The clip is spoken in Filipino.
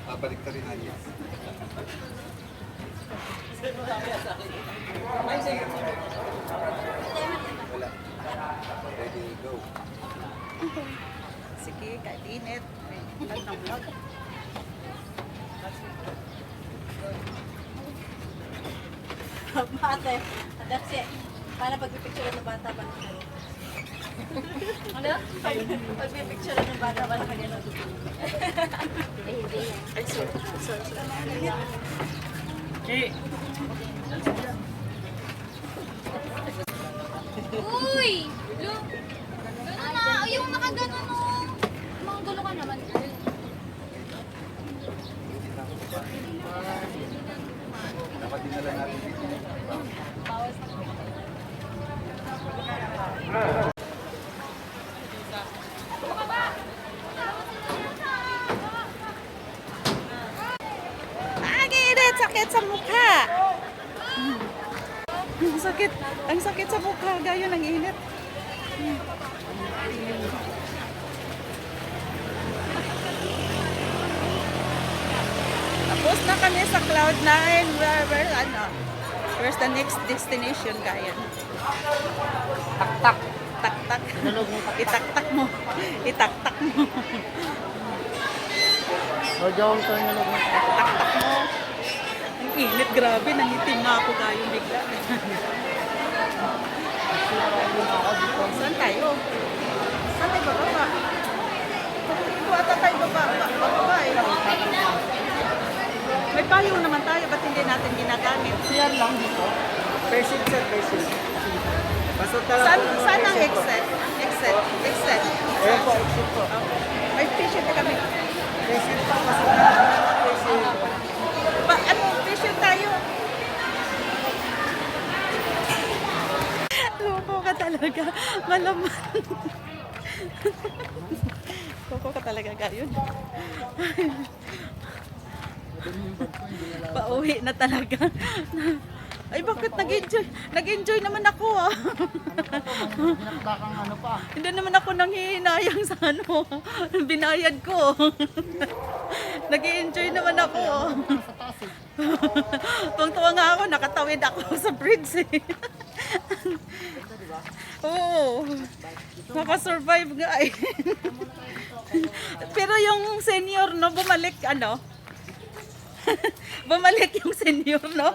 Babalik ka rin natin. Wala. Ready, go. Sige, kahit init. May ng vlog. Mate, adapsi. Para pagpipicture ng bata ba na kayo? Ano? Pagpipicture ng bata ba na kayo? Ay, sorry. Uy! Gano'n na! Ayaw nakaganon mo! Mga gulo ka naman, girl. Dapat dinala natin dito. Ang init! Sakit sa mukha! Ang sakit sa mukha. Gayon ang init. Tapos na kami sa Cloud9. Where's the next destination, Gayon? Tak-tak. Tak-tak. Nalog mo tak-tak. Itak-tak mo. Itak-tak mo. O, jawang to nalog mo tak-tak. Tak-tak mo. Ang init, grabe. Nangitim na ako Gayon bigla. Saan tayo? Saan tayo bababa? Dito ata tayo bababa eh. May payong naman tayo, ba't hindi natin ginagamit? Siyan lang dito. Persit sir, persit. Basta talaga. Saan ang exit? Exit. Ayan po, exit po. Okay. May fishing na kami. Persit pa, basta na. Persit. Fishing tayo? Loko ka talaga. Malaman. Loko ka talaga, Gayon. Pauwi na talaga. Ay, bakit nag-enjoy? Nag-enjoy naman ako ah. Binakbakang ano pa. Hindi naman ako nanghihinayang sa ano. Binayad ko. Nag-enjoy naman ako. Sa taas eh. Tuwang-tuwa nga ako, nakatawid ako sa bridge eh. Oo. Nakasurvive nga eh. Pero yung senior no, bumalik ano? Bumalik yung senior no?